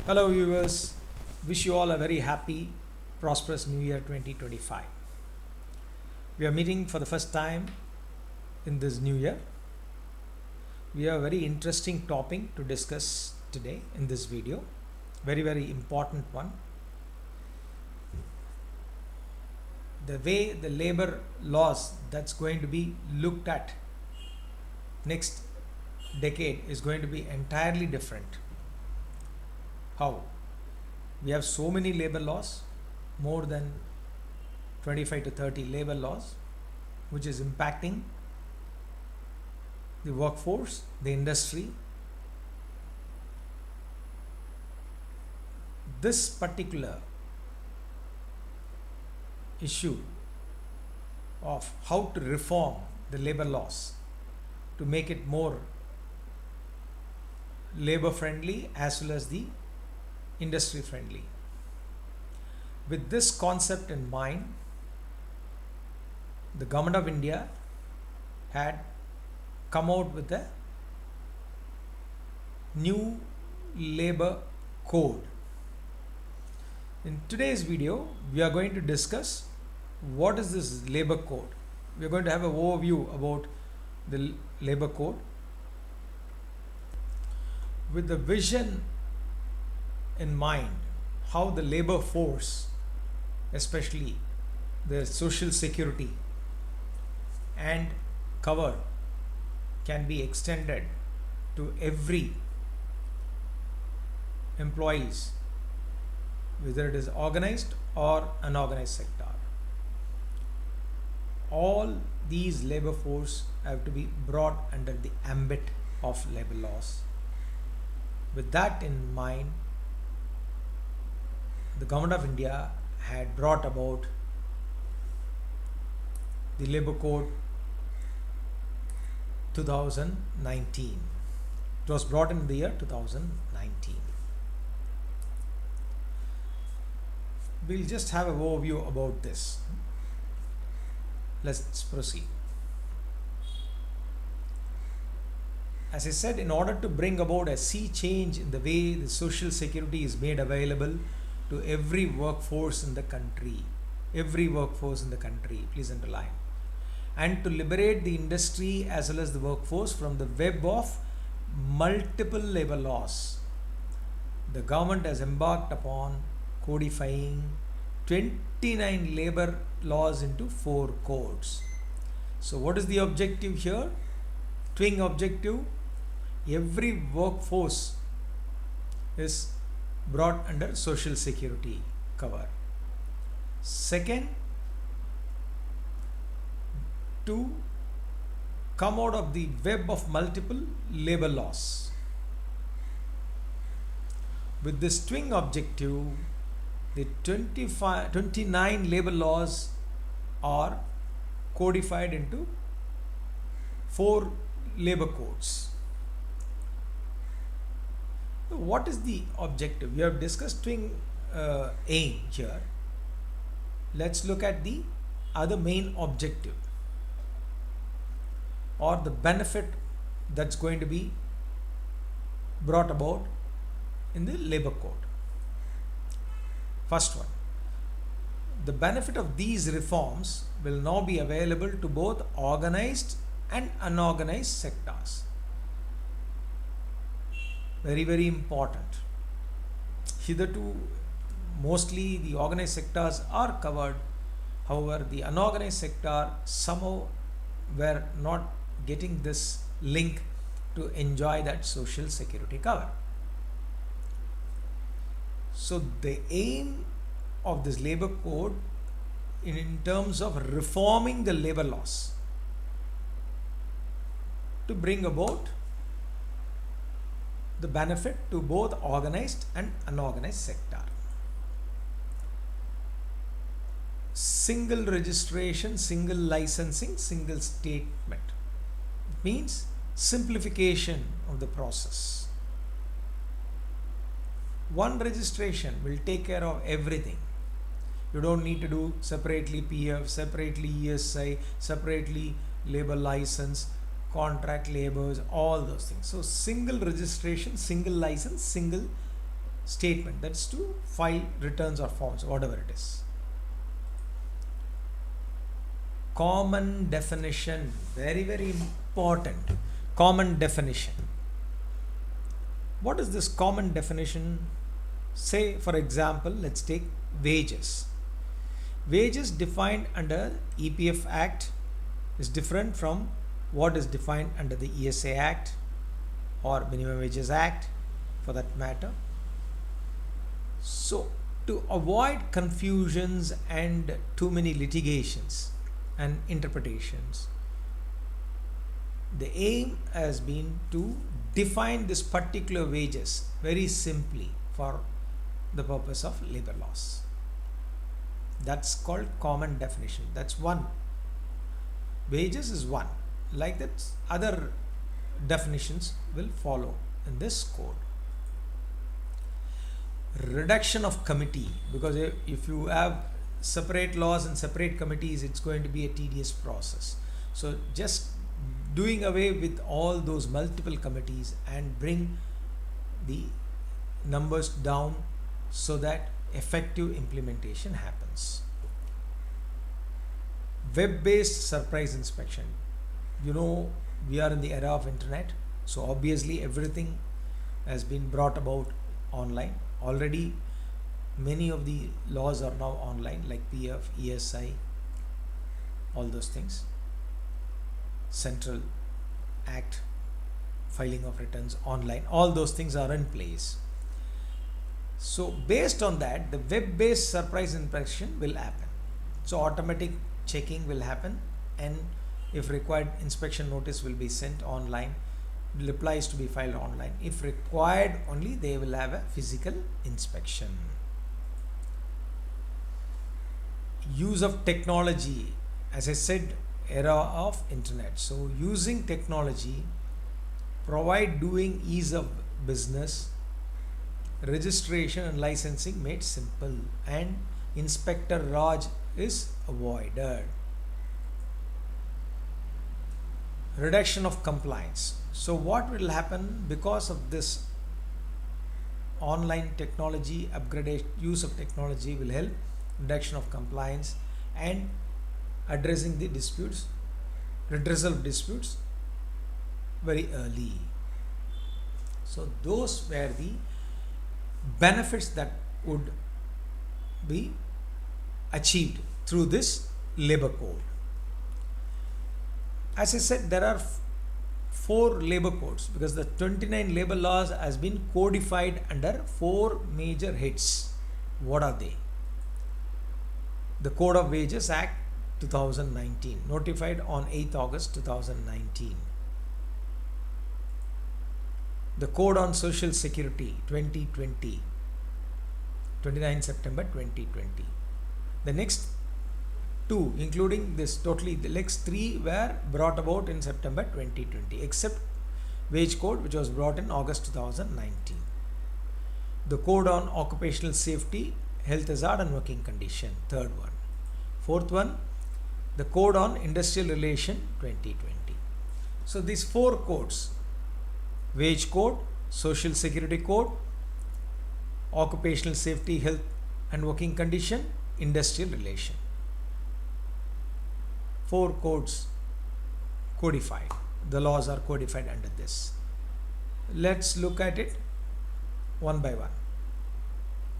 Hello viewers, wish you all a very happy, prosperous New Year 2025. We are meeting for the first time in this new year. We have a very interesting topic to discuss today in this video, very important one. The way the labor laws that's going to be looked at next decade is going to be entirely different. How? We have so many labor laws, more than 25 to 30 labor laws, which is impacting the workforce, the industry. This particular issue of how to reform the labor laws to make it more labor friendly as well as the industry friendly. With this concept in mind, the government of India had come out with a new labor code. In today's video, we are going to discuss what is this labor code. We are going to have an overview about the labor code with the vision in mind, how the labor force, especially the social security and cover, can be extended to every employees, whether it is organized or unorganized sector. All these labor force have to be brought under the ambit of labor laws. With that in mind, the government of India had brought about the labor code 2019. It was brought in the year 2019. We'll just have an overview about this. Let's proceed. As I said, in order to bring about a sea change in the way the social security is made available to every workforce in the country, please underline, and to liberate the industry as well as the workforce from the web of multiple labor laws, the government has embarked upon codifying 29 labor laws into 4 codes. So what is the objective here? Twinge objective: every workforce is brought under social security cover. Second, to come out of the web of multiple labor laws. With this twinge objective, the 29 labor laws are codified into 4 labor codes. What is the objective? We have discussed twinge aim here. Let's look at the other main objective or the benefit that's going to be brought about in the labor code. First one, the benefit of these reforms will now be available to both organized and unorganized sectors. Very important. Hitherto, mostly the organized sectors are covered. However, the unorganized sector somehow were not getting this link to enjoy that social security cover. So the aim of this labor code in terms of reforming the labor laws to bring about the benefit to both organized and unorganized sector. Single registration, single licensing, single statement. It means simplification of the process. One registration will take care of everything. You don't need to do separately PF, separately ESI, separately labor license, contract labors, all those things. So single registration, single license, single statement, that's to file returns or forms, whatever it is. Common definition, very, very important. Common definition. What is this common definition? Say, for example, let's take wages. Wages defined under EPF Act is different from what is defined under the ESA Act or Minimum Wages Act for that matter. So, to avoid confusions and too many litigations and interpretations, the aim has been to define this particular wages very simply for the purpose of labor laws. That's called common definition. That's one. Wages is one. Like that, other definitions will follow in this code. Reduction of committee, because if you have separate laws and separate committees, it's going to be a tedious process. So just doing away with all those multiple committees and bring the numbers down so that effective implementation happens. Web-based surprise inspection. You know, we are in the era of internet, so obviously everything has been brought about online. Already many of the laws are now online, like PF, ESI, all those things. Central Act, filing of returns online, all those things are in place. So based on that, the web-based surprise inspection will happen. So automatic checking will happen, and if required, inspection notice will be sent online. Replies to be filed online. If required, only they will have a physical inspection. Use of technology, as I said, era of internet. So using technology, provide doing ease of business, registration and licensing made simple, and Inspector Raj is avoided. Reduction of compliance. So what will happen because of this online technology upgradation, use of technology will help reduction of compliance and addressing the disputes, redressal of disputes very early. So those were the benefits that would be achieved through this labor code. As I said, there are 4 labor codes because the 29 labor laws has been codified under 4 major heads. What are they? The Code of Wages Act 2019, notified on 8th August 2019. The Code on Social Security 2020, 29 September 2020. The next 2, including this totally, the next 3 were brought about in September 2020, except Wage Code, which was brought in August 2019. The Code on Occupational Safety, Health Hazard and Working Condition, 3rd one. 4th one, the Code on Industrial Relation 2020. So these 4 codes, Wage Code, Social Security Code, Occupational Safety, Health and Working Condition, Industrial Relation. 4 codes codified. The laws are codified under this. Let's look at it one by one.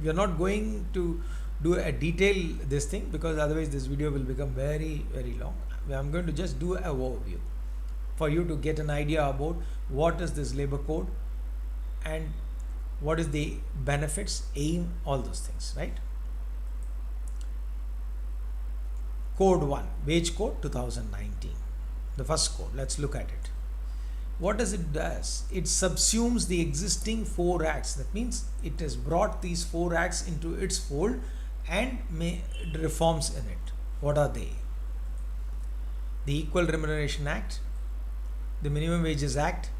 We are not going to do a detail this thing because otherwise this video will become very, very long. I'm going to just do an overview for you to get an idea about what is this labor code and what is the benefits, aim, all those things, right? Code 1, Wage Code 2019, the first code. Let's look at it. What does it do? It subsumes the existing 4 acts. That means it has brought these 4 acts into its fold and made reforms in it. What are they? The Equal Remuneration Act, the Minimum Wages Act,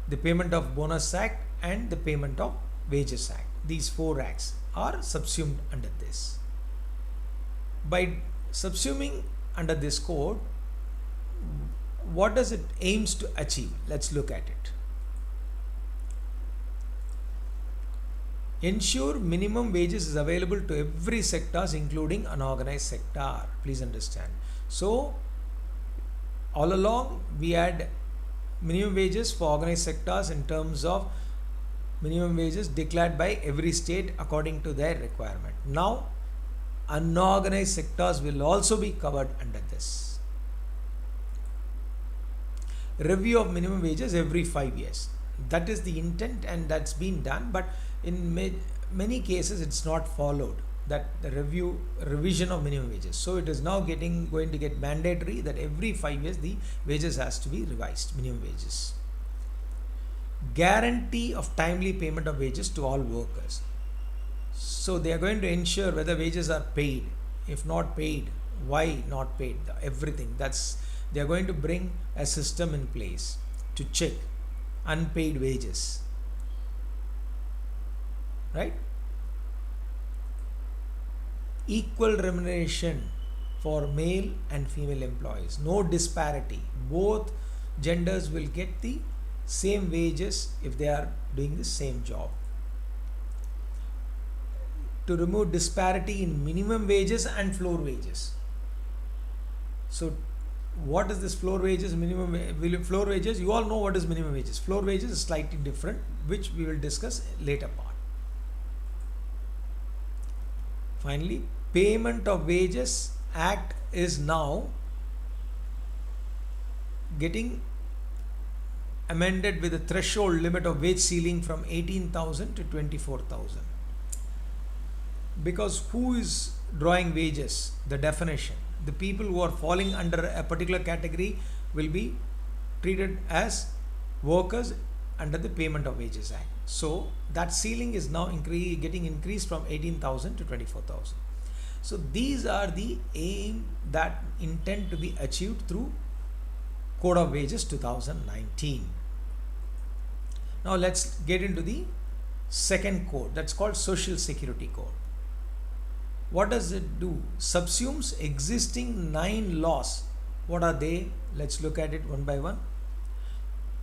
the Payment of Bonus Act and the Payment of Wages Act. These 4 acts are subsumed under this. By subsuming under this code, what does it aims to achieve? Let's look at it. Ensure minimum wages is available to every sectors including unorganized sector. Please understand. So all along we had minimum wages for organized sectors in terms of minimum wages declared by every state according to their requirement. Now unorganized sectors will also be covered under this. Review of minimum wages every 5 years. That is the intent and that's been done, but in many cases it's not followed, that the revision of minimum wages. So it is now going to get mandatory that every 5 years the wages has to be revised, minimum wages. Guarantee of timely payment of wages to all workers. So they are going to ensure whether wages are paid. If not paid, why not paid? Everything. They are going to bring a system in place to check unpaid wages. Right? Equal remuneration for male and female employees. No disparity. Both genders will get the same wages if they are doing the same job. To remove disparity in minimum wages and floor wages. So what is this floor wages, floor wages? You all know what is minimum wages. Floor wages is slightly different, which we will discuss later part. Finally, Payment of Wages Act is now getting amended with a threshold limit of wage ceiling from 18,000 to 24,000. Because who is drawing wages? The definition. The people who are falling under a particular category will be treated as workers under the Payment of Wages Act. So that ceiling is now getting increased from 18,000 to 24,000. So these are the aim that intend to be achieved through Code of Wages 2019. Now let's get into the second code, that's called Social Security Code. What does it do? Subsumes existing 9 laws. What are they? Let's look at it one by one.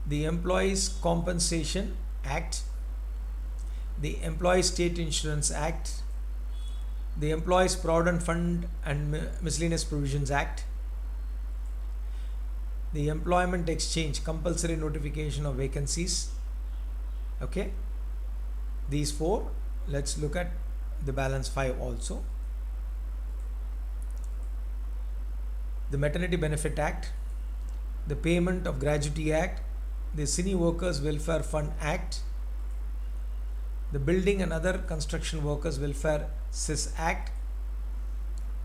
The Employees Compensation Act, the Employees State Insurance Act, the Employees Provident Fund and Miscellaneous Provisions Act, the Employment Exchange Compulsory Notification of Vacancies. Okay, these 4. Let's look at the balance 5 also. The Maternity Benefit Act, the Payment of Gratuity Act, the Cine Workers Welfare Fund Act, the Building and Other Construction Workers Welfare CIS Act,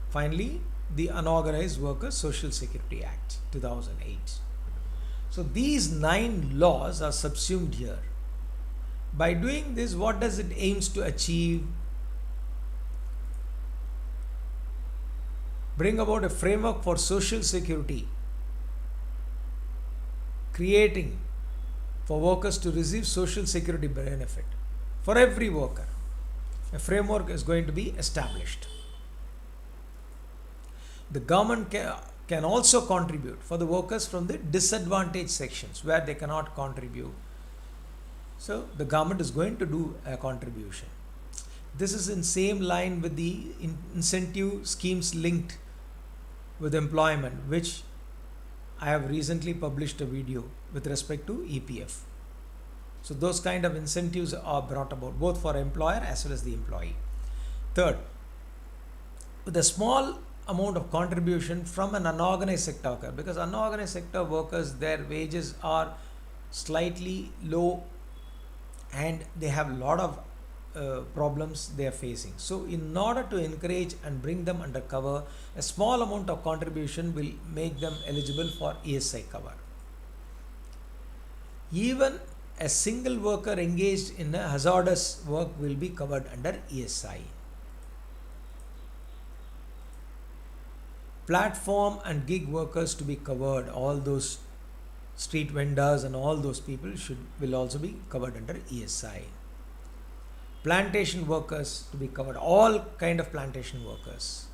finally the Unorganized Workers Social Security Act 2008. So these 9 laws are subsumed here. By doing this, what does it aims to achieve? Bring about a framework for social security, creating for workers to receive social security benefit for every worker. A framework is going to be established. The government can also contribute for the workers from the disadvantaged sections where they cannot contribute. So the government is going to do a contribution. This is in same line with the incentive schemes linked with employment, which I have recently published a video with respect to EPF. So those kind of incentives are brought about both for employer as well as the employee. Third, with a small amount of contribution from an unorganized sector worker, because unorganized sector workers, their wages are slightly low and they have a lot of problems they are facing. So in order to encourage and bring them under cover, a small amount of contribution will make them eligible for ESI cover. Even a single worker engaged in a hazardous work will be covered under ESI. Platform and gig workers to be covered, all those street vendors and all those people will also be covered under ESI. Plantation workers to be covered, all kind of plantation workers.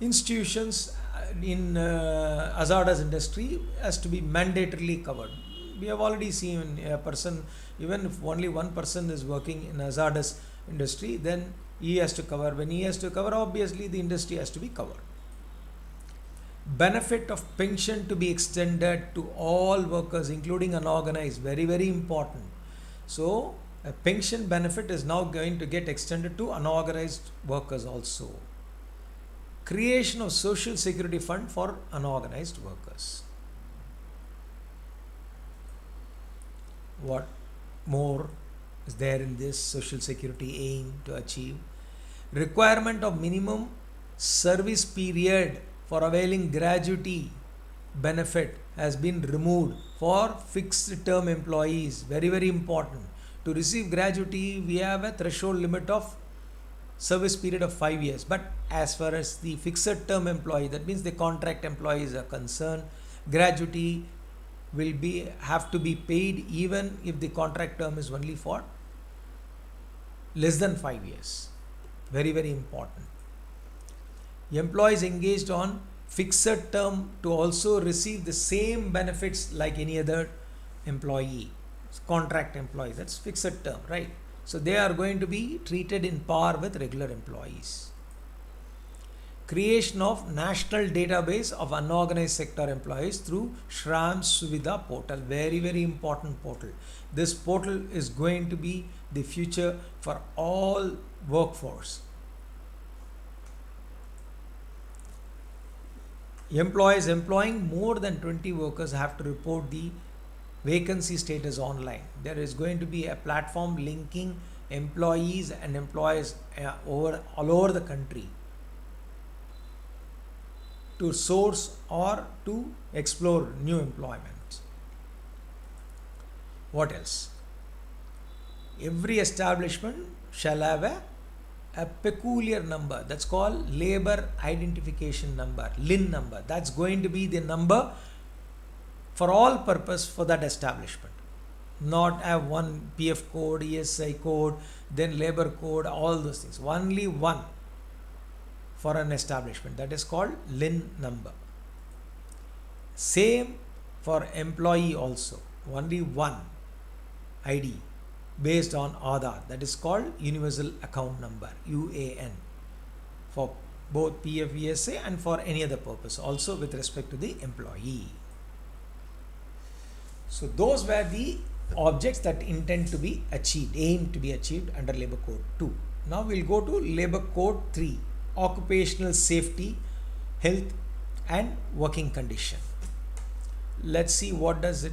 Institutions in hazardous industry has to be mandatorily covered. We have already seen a person, even if only one person is working in hazardous industry, then he has to cover. When he has to cover, obviously the industry has to be covered. Benefit of pension to be extended to all workers, including unorganized. Very, very important. So a pension benefit is now going to get extended to unorganized workers also. Creation of social security fund for unorganized workers. What more is there in this social security aim to achieve? Requirement of minimum service period for availing gratuity benefit has been removed for fixed term employees. Very, very important. To receive gratuity, we have a threshold limit of service period of 5 years. But as far as the fixed term employee, that means the contract employees are concerned, gratuity will have to be paid even if the contract term is only for less than 5 years. Very, very important. Employees engaged on fixed term to also receive the same benefits like any other employee. Contract employee, that's fixed term, right? So they are going to be treated in par with regular employees. Creation of national database of unorganized sector employees through Shram Suvidha portal. Very, very important portal. This portal is going to be the future for all workforce. Employees employing more than 20 workers have to report the vacancy status online. There is going to be a platform linking employees and employers all over the country to source or to explore new employment. What else? Every establishment shall have a peculiar number, that's called labor identification number, LIN number. That's going to be the number for all purpose for that establishment. Not have one PF code, ESI code, then labor code, all those things. Only one for an establishment, that is called LIN number. Same for employee also, only one ID based on Aadhaar, that is called universal account number, UAN, for both PF, ESI and for any other purpose, also with respect to the employee. So those were the objects that intend to be achieved, aim to be achieved under Labour Code 2. Now we'll go to Labour Code 3, occupational safety, health and working condition. Let's see what does it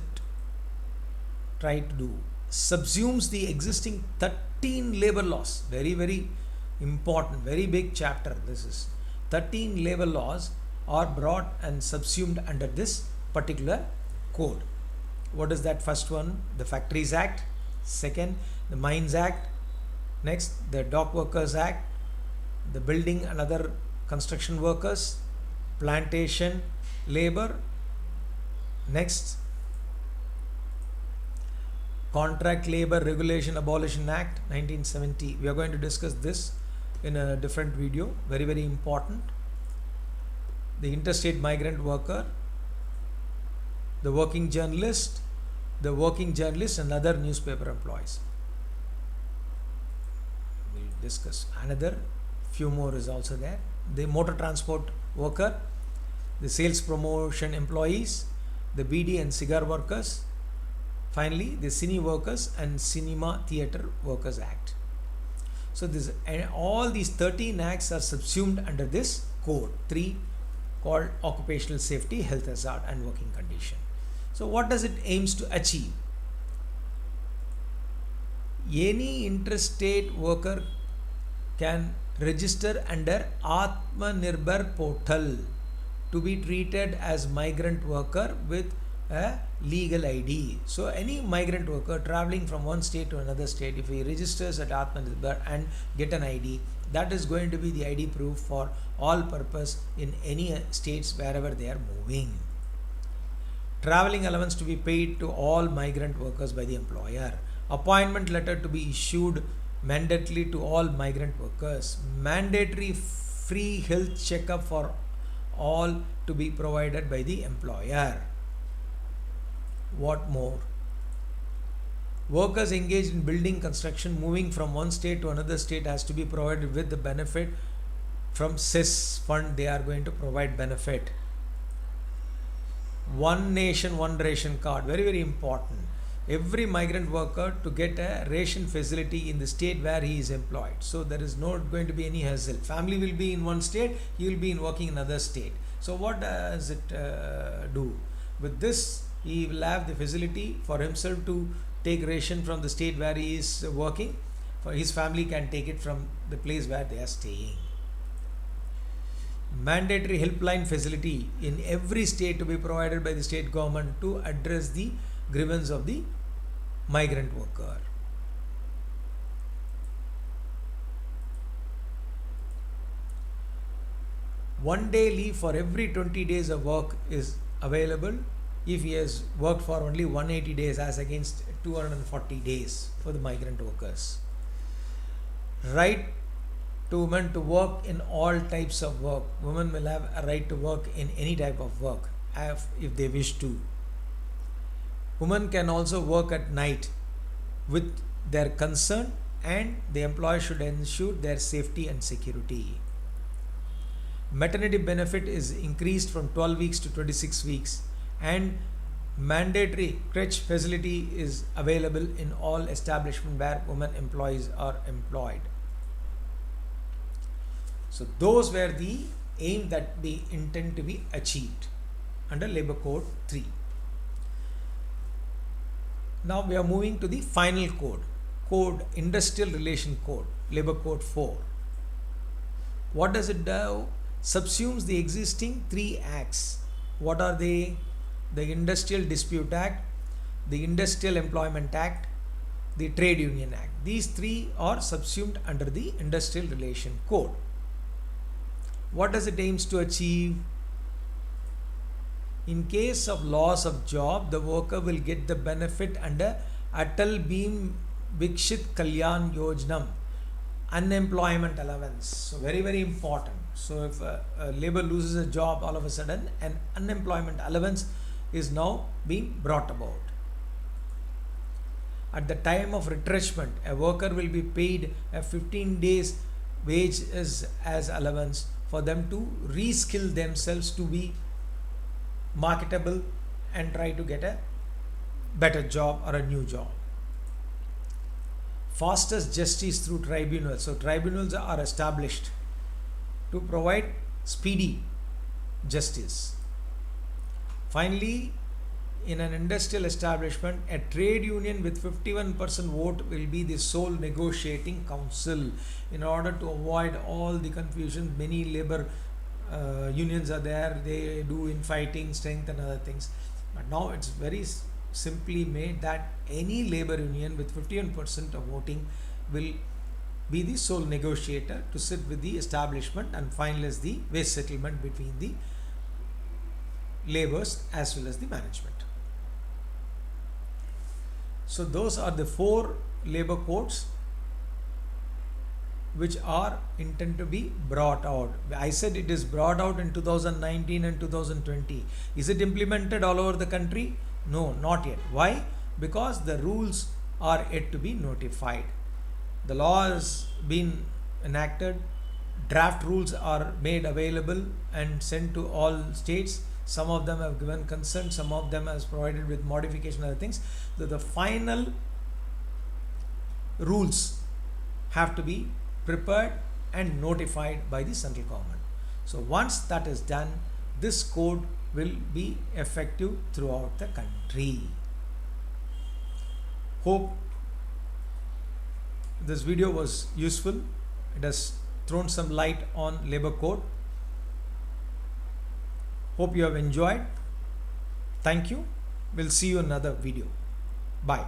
try to do. Subsumes the existing 13 labor laws. Very, very important, very big chapter. This is 13 labor laws are brought and subsumed under this particular code. What is that? First one, the Factories Act. Second, the Mines Act. Next, the Dock Workers Act, the Building and Other Construction Workers, Plantation Labor. Next, Contract Labor Regulation Abolition Act 1970. We are going to discuss this in a different video. Very, very important. The interstate migrant worker, the working journalist and other newspaper employees. We'll discuss another few more is also there. The motor transport worker, the sales promotion employees, the BD and cigar workers, finally the cine workers and cinema theatre workers act. So this and all these 13 acts are subsumed under this code 3 called occupational safety, health hazard and working condition. So what does it aims to achieve? Any interstate worker can register under Atmanirbhar portal to be treated as migrant worker with a legal ID. So any migrant worker traveling from one state to another state, if he registers at Atmanirbhar and get an ID, that is going to be the ID proof for all purpose in any states wherever they are moving. Traveling allowance to be paid to all migrant workers by the employer. Appointment letter to be issued mandatorily to all migrant workers. Mandatory free health checkup for all to be provided by the employer. What more? Workers engaged in building construction moving from one state to another state has to be provided with the benefit from cess fund. They are going to provide benefit. One nation, one ration card, very very important. Every migrant worker to get a ration facility in the state where he is employed. So there is not going to be any hassle. Family will be in one state, he will be in working in another state. So what does it do? With this, he will have the facility for himself to take ration from the state where he is working. For his family can take it from the place where they are staying. Mandatory helpline facility in every state to be provided by the state government to address the grievance of the migrant worker. One day leave for every 20 days of work is available if he has worked for only 180 days as against 240 days for the migrant workers. Right to women to work in all types of work. Women will have a right to work in any type of work if they wish to. Women can also work at night with their consent, and the employer should ensure their safety and security. Maternity benefit is increased from 12 weeks to 26 weeks, and mandatory crèche facility is available in all establishments where women employees are employed. So those were the aim that we intend to be achieved under Labour Code 3. Now we are moving to the final code, Industrial Relation Code, Labour Code 4. What does it do? Subsumes the existing 3 acts. What are they? The Industrial Dispute Act, the Industrial Employment Act, the Trade Union Act. These 3 are subsumed under the Industrial Relation Code. What does it aims to achieve? In case of loss of job, the worker will get the benefit under Atal Beam Vikshit Kalyan Yojanam, unemployment allowance. So very very important. So if a labor loses a job, all of a sudden an unemployment allowance is now being brought about. At the time of retrenchment, a worker will be paid a 15 days wage as allowance for them to reskill themselves to be marketable and try to get a better job or a new job. Fastest justice through tribunals. So tribunals are established to provide speedy justice. Finally, in an industrial establishment, a trade union with 51% vote will be the sole negotiating council. In order to avoid all the confusion, many labor unions are there, they do infighting, strength and other things. But now it's very simply made that any labor union with 51% of voting will be the sole negotiator to sit with the establishment and finalize the wage settlement between the laborers as well as the management. So those are the 4 labor codes which are intended to be brought out. I said it is brought out in 2019 and 2020. Is it implemented all over the country? No, not yet. Why? Because the rules are yet to be notified. The law has been enacted, draft rules are made available and sent to all states. Some of them have given consent, some of them has provided with modification and other things. So the final rules have to be prepared and notified by the central government. So once that is done, this code will be effective throughout the country. Hope this video was useful. It has thrown some light on labor code. Hope you have enjoyed. Thank you. We'll see you in another video. Bye.